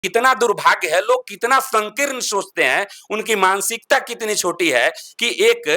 कितना दुर्भाग्य है, लोग कितना संकीर्ण सोचते हैं, उनकी मानसिकता कितनी छोटी है कि एक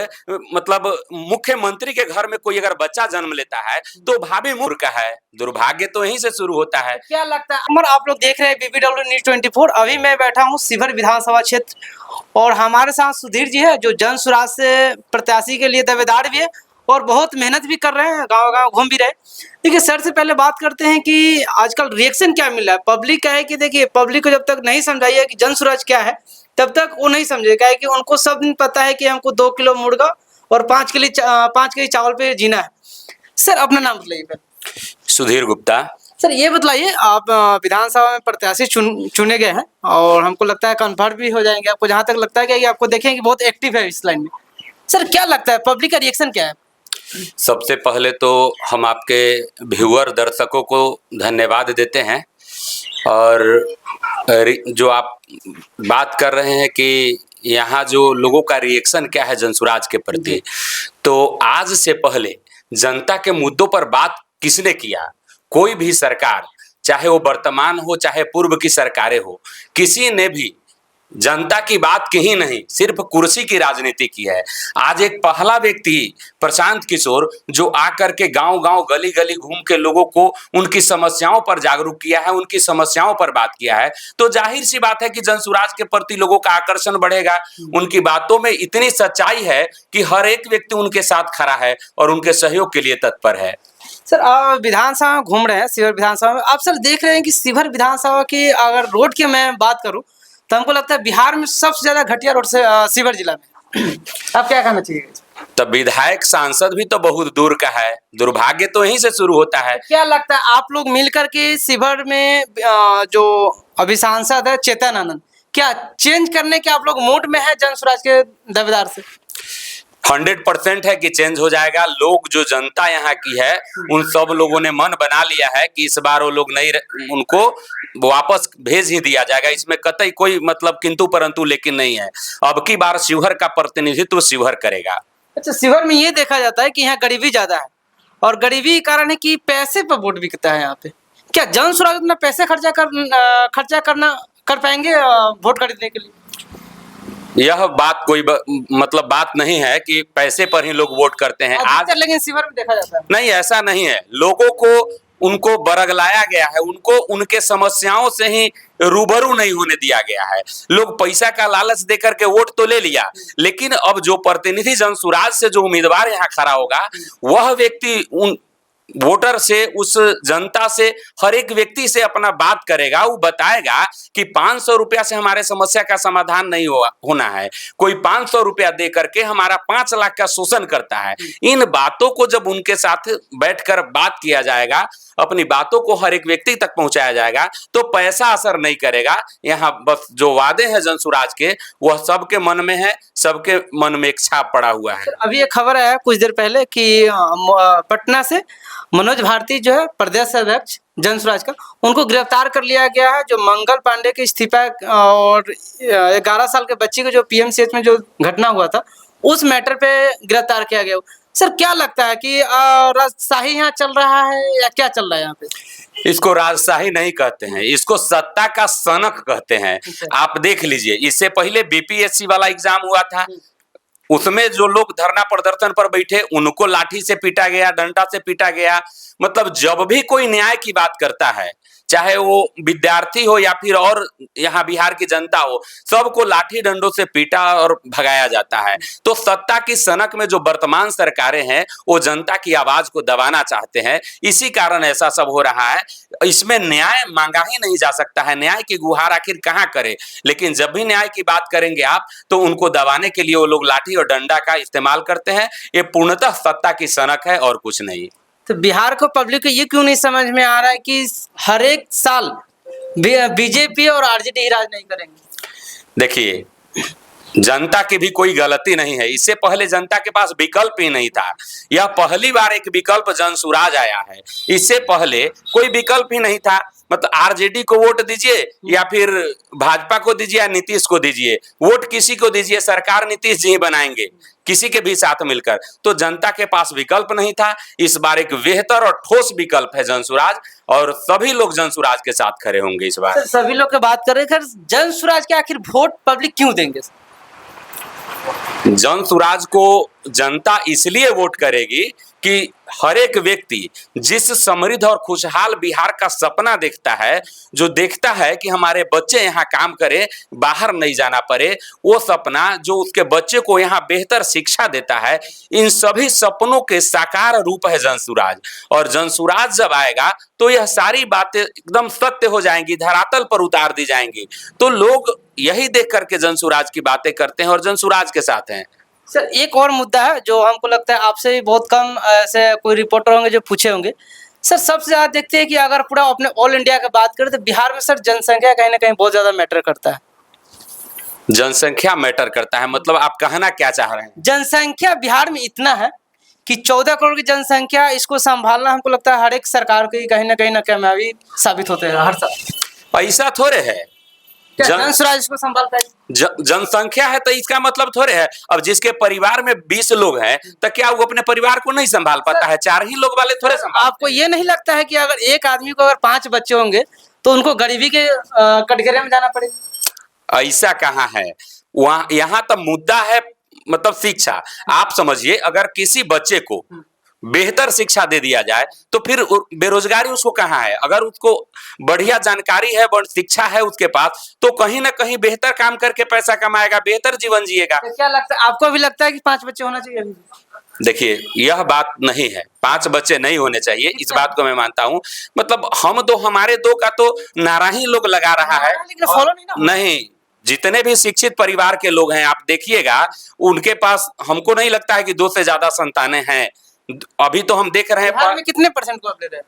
मतलब मुख्यमंत्री के घर में कोई अगर बच्चा जन्म लेता है तो भाभी मूर्ख है। दुर्भाग्य तो यहीं से शुरू होता है। क्या लगता है अमर, आप लोग देख रहे हैं बीबीडब्ल्यू न्यूज 24। अभी मैं बैठा हूँ शिवहर विधानसभा क्षेत्र और हमारे साथ सुधीर जी है जो जन सुराज से प्रत्याशी के लिए दावेदार भी है और बहुत मेहनत भी कर रहे हैं, गांव गांव घूम भी रहे हैं। देखिए सर से पहले बात करते हैं कि आजकल रिएक्शन क्या मिल रहा है पब्लिक का। है कि देखिए पब्लिक को जब तक नहीं समझाइए कि जन सुराज क्या है तब तक वो नहीं समझेगा। है कि उनको सब दिन पता है कि हमको 2 किलो मुर्गा और 5 केजी चावल पे जीना है। सर अपना नाम बताइए पहले। सुधीर गुप्ता। सर ये बताइए, आप विधानसभा में प्रत्याशी चुने गए हैं और हमको लगता है कन्फर्म भी हो जाएंगे। आपको जहां तक लगता है कि आपको देखें कि बहुत एक्टिव है इस लाइन में। सर क्या लगता है पब्लिक का रिएक्शन क्या है? सबसे पहले तो हम आपके व्यूअर दर्शकों को धन्यवाद देते हैं और जो आप बात कर रहे हैं कि यहाँ जो लोगों का रिएक्शन क्या है जनसुराज के प्रति, तो आज से पहले जनता के मुद्दों पर बात किसने किया? कोई भी सरकार, चाहे वो वर्तमान हो चाहे पूर्व की सरकारें हो, किसी ने भी जनता की बात की ही नहीं, सिर्फ कुर्सी की राजनीति की है। आज एक पहला व्यक्ति प्रशांत किशोर जो आकर के गांव गांव गली गली घूम के लोगों को उनकी समस्याओं पर जागरूक किया है, उनकी समस्याओं पर बात किया है, तो जाहिर सी बात है कि जनसुराज के प्रति लोगों का आकर्षण बढ़ेगा। उनकी बातों में इतनी सच्चाई है कि हर एक व्यक्ति उनके साथ खड़ा है और उनके सहयोग के लिए तत्पर है। सर आप विधानसभा में घूम रहे हैं, शिवहर विधानसभा में आप सर देख रहे हैं कि शिवहर विधानसभा की अगर रोड की मैं बात करूं तो हमको लगता है बिहार में सबसे ज्यादा घटिया रोड से शिवहर जिला में। आप क्या कहना चाहिए? तब विधायक सांसद भी तो बहुत दूर का है, दुर्भाग्य तो यहीं से शुरू होता है। क्या लगता है आप लोग मिल करके शिवहर में जो अभी सांसद है चेतन आनंद, क्या चेंज करने के आप लोग मूड में है जन स्वराज के दावेदार से? 100% है कि चेंज हो जाएगा। लोग जो जनता यहाँ की है उन सब लोगों ने मन बना लिया है कि इस बार वो लोग नहीं, उनको वापस भेज ही दिया जाएगा। इसमें कतई कोई मतलब किंतु परंतु लेकिन नहीं है। अब की बार शिवहर का प्रतिनिधित्व शिवहर करेगा। अच्छा, शिवहर में ये देखा जाता है कि यहाँ गरीबी ज्यादा है और गरीबी के कारण है कि पैसे पर वोट बिकता है यहाँ पे। क्या जन स्वराज अपना पैसे खर्चा करना कर पाएंगे वोट खरीदने के लिए? यह बात कोई मतलब बात नहीं है कि पैसे पर ही लोग वोट करते हैं आज, लेकिन शिवहर में देखा जाता है नहीं, ऐसा नहीं है। लोगों को उनको बरगलाया गया है, उनको उनके समस्याओं से ही रूबरू नहीं होने दिया गया है। लोग पैसा का लालच देकर के वोट तो ले लिया, लेकिन अब जो प्रतिनिधि जनसुराज से जो उम्मीदवार यहाँ खड़ा होगा वह व्यक्ति उन वोटर से, उस जनता से, हर एक व्यक्ति से अपना बात करेगा। वो बताएगा कि 500 रुपया से हमारे समस्या का समाधान नहीं होना है। कोई 500 रुपया दे करके हमारा 5 लाख का शोषण करता है। इन बातों को जब उनके साथ बैठकर बात किया जाएगा, अपनी बातों को हर एक व्यक्ति तक पहुंचाया जाएगा, तो पैसा असर नहीं करेगा। यहाँ बस जो वादे हैं जनसुराज के वह सबके मन में है, सबके मन में एक छाप पड़ा हुआ है। अभी एक खबर है कुछ देर पहले कि पटना से मनोज भारती जो है प्रदेश अध्यक्ष जन स्वराज का, उनको गिरफ्तार कर लिया गया है। जो मंगल पांडे के इस्तीफा और 11 साल के बच्चे को जो पीएमसीएच में जो घटना हुआ था उस मैटर पे गिरफ्तार किया गया। सर क्या लगता है कि राजशाही यहाँ चल रहा है या क्या चल रहा है यहाँ पे? इसको राजशाही नहीं कहते हैं, इसको सत्ता का सनक कहते हैं। आप देख लीजिए, इससे पहले बीपीएससी वाला एग्जाम हुआ था, उसमें जो लोग धरना प्रदर्शन पर बैठे उनको लाठी से पीटा गया, डंडा से पीटा गया। मतलब जब भी कोई न्याय की बात करता है, चाहे वो विद्यार्थी हो या फिर और यहाँ बिहार की जनता हो, सबको लाठी डंडों से पीटा और भगाया जाता है। तो सत्ता की सनक में जो वर्तमान सरकारें हैं वो जनता की आवाज को दबाना चाहते हैं, इसी कारण ऐसा सब हो रहा है। इसमें न्याय मांगा ही नहीं जा सकता है, न्याय की गुहार आखिर कहाँ करे। लेकिन जब भी न्याय की बात करेंगे आप, तो उनको दबाने के लिए वो लोग लाठी और डंडा का इस्तेमाल करते हैं। ये पूर्णतः सत्ता की सनक है और कुछ नहीं। तो बिहार को पब्लिक को ये क्यों नहीं समझ में आ रहा है कि हर एक साल बीजेपी और आरजेडी ही राज नहीं करेंगे? देखिए, जनता की भी कोई गलती नहीं है। इससे पहले जनता के पास विकल्प ही नहीं था। यह पहली बार एक विकल्प जनसुराज आया है। इससे पहले कोई विकल्प ही नहीं था। मतलब आरजेडी को वोट दीजिए या फिर भाजपा को दीजिए या नीतीश को दीजिए, वोट किसी को दीजिए, सरकार नीतीश जी बनाएंगे। किसी के भी साथ मिलकर, तो जनता के पास विकल्प नहीं था। इस बार एक बेहतर और ठोस विकल्प है जनसुराज, और सभी लोग जनसुराज के साथ खड़े होंगे इस बार। सर सभी लोग की बात करें, खैर जन स्वराज के आखिर वोट पब्लिक क्यों देंगे? जनसुराज को जनता इसलिए वोट करेगी कि हर एक व्यक्ति जिस समृद्ध और खुशहाल बिहार का सपना देखता है, जो देखता है कि हमारे बच्चे यहाँ काम करें, बाहर नहीं जाना पड़े, वो सपना जो उसके बच्चे को यहाँ बेहतर शिक्षा देता है, इन सभी सपनों के साकार रूप है जनसुराज। और जनसुराज जब आएगा तो यह सारी बातें एकदम सत्य हो जाएंगी, धरातल पर उतार दी जाएंगी। तो लोग यही देख करके जनसुराज की बातें करते हैं और जनसुराज के साथ हैं। सर एक और मुद्दा है जो हमको लगता है आपसे भी बहुत कम ऐसे कोई रिपोर्टर होंगे जो पूछे होंगे। सर सबसे ज्यादा देखते हैं कि अगर पूरा अपने ऑल इंडिया की बात करें तो बिहार में सर जनसंख्या कहीं ना कहीं बहुत ज्यादा मैटर करता है। जनसंख्या मैटर करता है, मतलब आप कहना क्या चाह रहे हैं? जनसंख्या बिहार में इतना है कि 14 करोड़ की जनसंख्या, इसको संभालना हमको लगता है हर एक सरकार की कहीं ना कामयाबी साबित होते हैं हर साल। ऐसा थोड़े है, जनसुराज इसको संभालता है। जनसंख्या है तो इसका मतलब थोड़े है अब जिसके परिवार में 20 लोग हैं तो क्या वो अपने परिवार को नहीं संभाल पाता है? 4 ही लोग वाले थोड़े संभाल। आपको ये नहीं लगता है कि अगर एक आदमी को अगर 5 बच्चे होंगे तो उनको गरीबी के कटघरे में जाना पड़ेगा? ऐसा कहाँ है, वहाँ यहाँ तो मुद्दा है मतलब शिक्षा। आप समझिए, अगर किसी बच्चे को बेहतर शिक्षा दे दिया जाए तो फिर बेरोजगारी उसको कहाँ है? अगर उसको बढ़िया जानकारी है, शिक्षा है उसके पास, तो कहीं ना कहीं बेहतर काम करके पैसा कमाएगा, बेहतर जीवन जिएगा। तो क्या लगता है आपको भी लगता है कि 5 बच्चे होना चाहिए अभी? देखिए, यह बात नहीं है, 5 बच्चे नहीं होने चाहिए, इस बात को मैं मानता हूं। मतलब हम दो, हमारे दो का तो नारा ही लोग लगा रहा है, लेकिन फॉलो नहीं ना। नहीं, जितने भी शिक्षित परिवार के लोग हैं आप देखिएगा, उनके पास हमको नहीं लगता है कि 2 से ज्यादा संतानें हैं। अभी तो हम देख रहे बिहार हैं में कितने परसेंट को आप ले रहे हैं?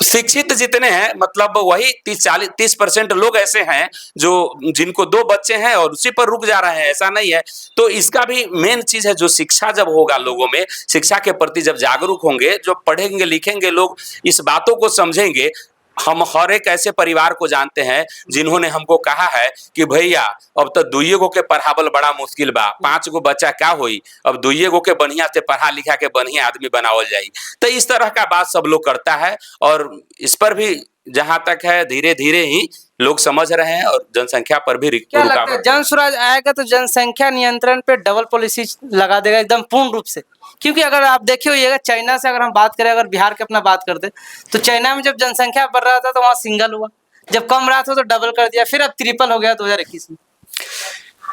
शिक्षित जितने हैं, मतलब वही 30% लोग ऐसे हैं जो जिनको 2 बच्चे हैं और उसी पर रुक जा रहे हैं, ऐसा नहीं है। तो इसका भी मेन चीज है, जो शिक्षा जब होगा लोगों में, शिक्षा के प्रति जब जागरूक होंगे, जो पढ़ेंगे लिखेंगे लोग, इस बातों को समझेंगे। हम हर एक ऐसे परिवार को जानते हैं जिन्होंने हमको कहा है कि भैया अब तो 2 गो के पढ़ावल बड़ा मुश्किल बा, 5 गो बच्चा क्या होई, अब 2 गो के बढ़िया से पढ़ा लिखा के बढ़िया आदमी बनावल जाई। तो इस तरह का बात सब लोग करता है, और इस पर भी जहां तक है धीरे धीरे ही लोग समझ रहे हैं, और जनसंख्या पर भी क्या लगता है जनसुराज आएगा तो जनसंख्या नियंत्रण पे डबल पॉलिसी लगा देगा एकदम पूर्ण रूप से? क्योंकि अगर आप देखे होइएगा, चाइना से अगर हम बात करें, अगर बिहार के अपना बात करते, तो चाइना में जब जनसंख्या बढ़ रहा था तो वहाँ सिंगल हुआ, जब कम रहा था तो डबल कर दिया, फिर अब ट्रिपल हो गया 2021 में।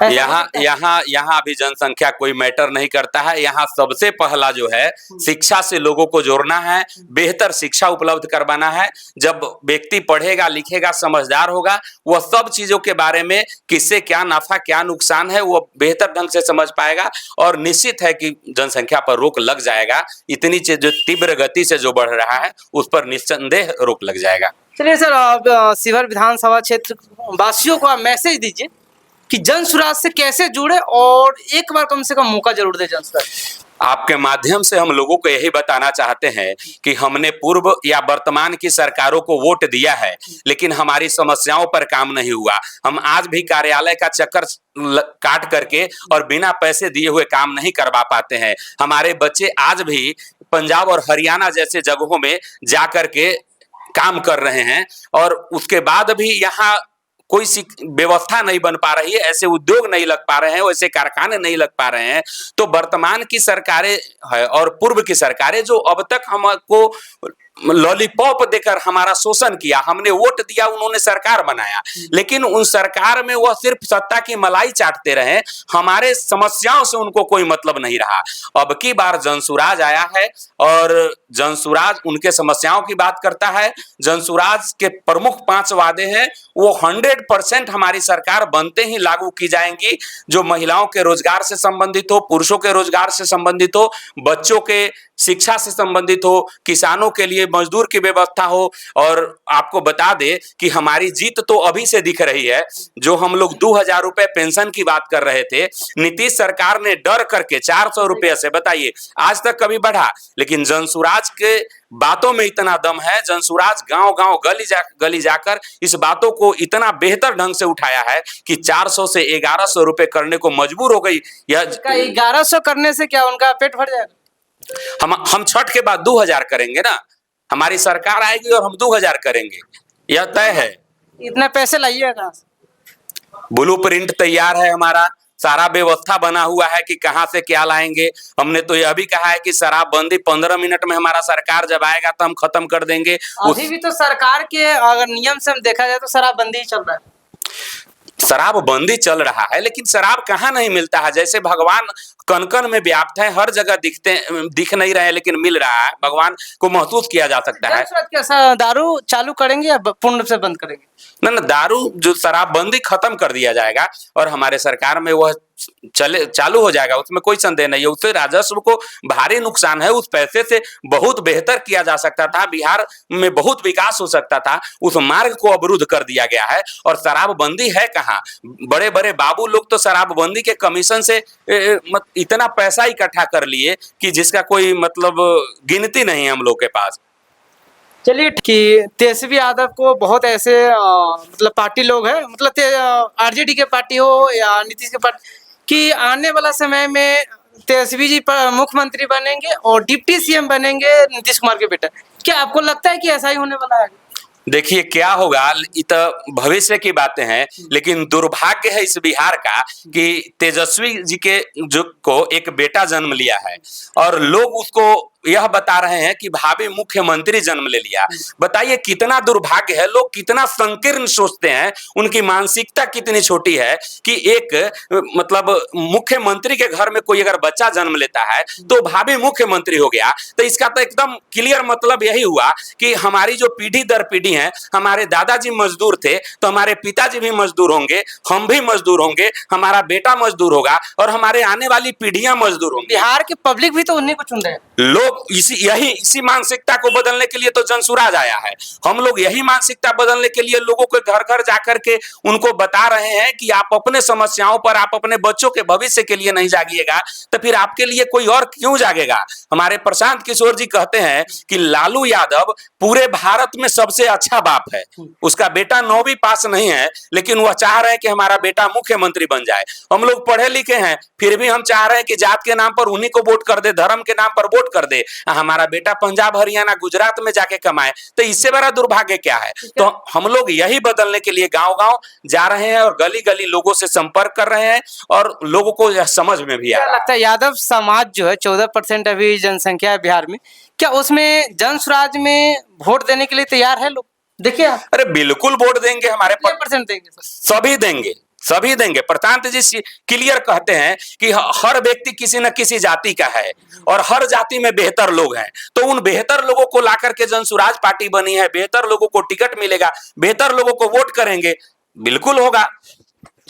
यहाँ अभी जनसंख्या कोई मैटर नहीं करता है। यहाँ सबसे पहला जो है, शिक्षा से लोगों को जोड़ना है, बेहतर शिक्षा उपलब्ध करवाना है। जब व्यक्ति पढ़ेगा लिखेगा समझदार होगा, वह सब चीजों के बारे में किससे क्या नफा क्या नुकसान है वो बेहतर ढंग से समझ पाएगा, और निश्चित है कि जनसंख्या पर रोक लग जाएगा। इतनी जो तीव्र गति से जो बढ़ रहा है उस पर निस्संदेह रोक लग जाएगा। चलिए सर, आप शिवहर विधानसभा क्षेत्र वासियों को आप मैसेज दीजिए कि जनसुराज से कैसे जुड़े, और एक बार कम से कम मौका जरूर दे जनसुराज। आपके माध्यम से हम लोगों को यही बताना चाहते हैं कि हमने पूर्व या वर्तमान की सरकारों को वोट दिया है, लेकिन हमारी समस्याओं पर काम नहीं हुआ। हम आज भी कार्यालय का चक्कर काट करके और बिना पैसे दिए हुए काम नहीं करवा पाते हैं। हमारे बच्चे आज भी पंजाब और हरियाणा जैसे जगहों में जा करके काम कर रहे हैं, और उसके बाद भी यहाँ कोई व्यवस्था नहीं बन पा रही है, ऐसे उद्योग नहीं लग पा रहे हैं, वैसे कारखाने नहीं लग पा रहे हैं। तो वर्तमान की सरकारें है और पूर्व की सरकारें जो अब तक हमको लॉलीपॉप देकर हमारा शोषण किया, हमने वोट दिया, उन्होंने सरकार बनाया, लेकिन उन सरकार में वह सिर्फ सत्ता की मलाई चाटते रहे, हमारे समस्याओं से उनको कोई मतलब नहीं रहा। अब की बार जनसुराज आया है और जनसुराज उनके समस्याओं की बात करता है। जनसुराज के प्रमुख 5 वादे हैं, वो 100% हमारी सरकार बनते ही लागू की जाएंगी, जो महिलाओं के रोजगार से संबंधित हो, पुरुषों के रोजगार से संबंधित हो, बच्चों के शिक्षा से संबंधित हो, किसानों के लिए मजदूर की व्यवस्था हो। और आपको बता दे कि हमारी जीत तो अभी से दिख रही है। जो हम लोग 2000 रुपए पेंशन की बात कर रहे थे, नीतीश सरकार ने डर करके 400 रुपए से, बताइए, आज तक कभी बढ़ा। लेकिन जनसुराज के बातों में इतना दम है, जनसुराज गांव गांव गली जाकर इस बातों को इतना बेहतर ढंग से उठाया है कि 400 से 1100 रुपए करने को मजबूर हो गई। यह 1100 करने से क्या उनका पेट भर जाएगा? हम छठ के बाद 2000 करेंगे ना, हमारी सरकार आएगी और हम 2000 करेंगे, यह तय है। इतने पैसे लाइएगा कहाँ से? ब्लूप्रिंट तैयार है, हमारा सारा व्यवस्था बना हुआ है कि कहां से क्या लाएंगे। हमने तो यह भी कहा है कि शराबबंदी 15 मिनट में हमारा सरकार जब आएगा तो हम खत्म कर देंगे। अभी भी तो सरकार के अगर नियम से हम देखा जाए तो शराबबंदी ही चल रहा है। शराबबंदी चल रहा है, लेकिन शराब कहाँ नहीं मिलता है। जैसे भगवान कण कण में व्याप्त है, हर जगह दिख नहीं रहे लेकिन मिल रहा है, भगवान को महसूस किया जा सकता है। कैसा दारू चालू करेंगे या पूर्ण रूप से बंद करेंगे? ना दारू, जो शराबबंदी खत्म कर दिया जाएगा और हमारे सरकार में वह चालू हो जाएगा, उसमें कोई संदेह नहीं है। उससे राजस्व को भारी नुकसान है, उस पैसे से बहुत बेहतर किया जा सकता था, बिहार में बहुत विकास हो सकता था। उस मार्ग को अवरुद्ध कर दिया गया है। और शराबबंदी है कहाँ? बड़े बड़े बाबू लोग तो शराबबंदी के कमीशन से इतना पैसा इकट्ठा कर लिए कि जिसका कोई मतलब गिनती नहीं है हम लोग के पास। चलिए कि तेजस्वी यादव को बहुत ऐसे मतलब पार्टी लोग हैं, मतलब आरजेडी के पार्टी हो या नीतीश के पार्टी, कि आने वाला समय में तेजस्वी जी पर मुख्यमंत्री बनेंगे और डिप्टी सीएम बनेंगे नीतीश कुमार के बेटा। क्या आपको लगता है कि ऐसा ही होने वाला है? देखिए क्या होगा, ये तो भविष्य की बातें हैं, लेकिन दुर्भाग्य है इस बिहार का कि तेजस्वी जी के जो को एक बेटा जन्म लिया है और लोग उसको यह बता रहे हैं कि भाभी मुख्यमंत्री जन्म ले लिया। बताइए कितना दुर्भाग्य है, लोग कितना संकीर्ण सोचते हैं, उनकी मानसिकता कितनी छोटी है कि एक मतलब मुख्यमंत्री के घर में कोई अगर बच्चा जन्म लेता है तो भाभी मुख्यमंत्री हो गया। तो इसका तो एकदम क्लियर मतलब यही हुआ कि हमारी जो पीढ़ी दर पीढ़ी है, हमारे दादाजी मजदूर थे तो हमारे पिताजी भी मजदूर होंगे, हम भी मजदूर होंगे, हमारा बेटा मजदूर होगा और हमारे आने वाली पीढ़ियां मजदूर होंगी। बिहार के पब्लिक भी तो उन्हीं को चुन रहे हैं। लोग इसी मानसिकता को बदलने के लिए तो जनसुराज आया है। हम लोग यही मानसिकता बदलने के लिए लोगों के घर घर जाकर के उनको बता रहे हैं कि आप अपने समस्याओं पर, आप अपने बच्चों के भविष्य के लिए नहीं जागिएगा तो फिर आपके लिए कोई और क्यों जागेगा। हमारे प्रशांत किशोर जी कहते हैं कि लालू यादव पूरे भारत में सबसे अच्छा बाप है। उसका बेटा 9वीं पास नहीं है लेकिन वह चाह रहे हैं कि हमारा बेटा मुख्यमंत्री बन जाए। हम लोग पढ़े लिखे हैं फिर भी हम चाह रहे हैं कि जात के नाम पर उन्हीं को वोट कर दे, धर्म के नाम पर वोट कर दे, हमारा बेटा पंजाब हरियाणा गुजरात में जाके कमाए। तो इससे बड़ा दुर्भाग्य क्या है। तो हम लोग यही बदलने के लिए गांव गांव जा रहे हैं और गली गली लोगों से संपर्क कर रहे हैं और लोगों को यह समझ में भी आ रहा है। लगता है यादव समाज जो है 14% अभी जनसंख्या है बिहार में, क्या उसमें जनसुराज में वोट देने के लिए तैयार है लोग? देखिए अरे बिल्कुल वोट देंगे, हमारे % देंगे, सभी देंगे। प्रशांत जी क्लियर कहते हैं कि हर व्यक्ति किसी न किसी जाति का है और हर जाति में बेहतर लोग हैं, तो उन बेहतर लोगों को लाकर के जनसुराज पार्टी बनी है, बेहतर लोगों को टिकट मिलेगा, बेहतर लोगों को वोट करेंगे, बिल्कुल होगा।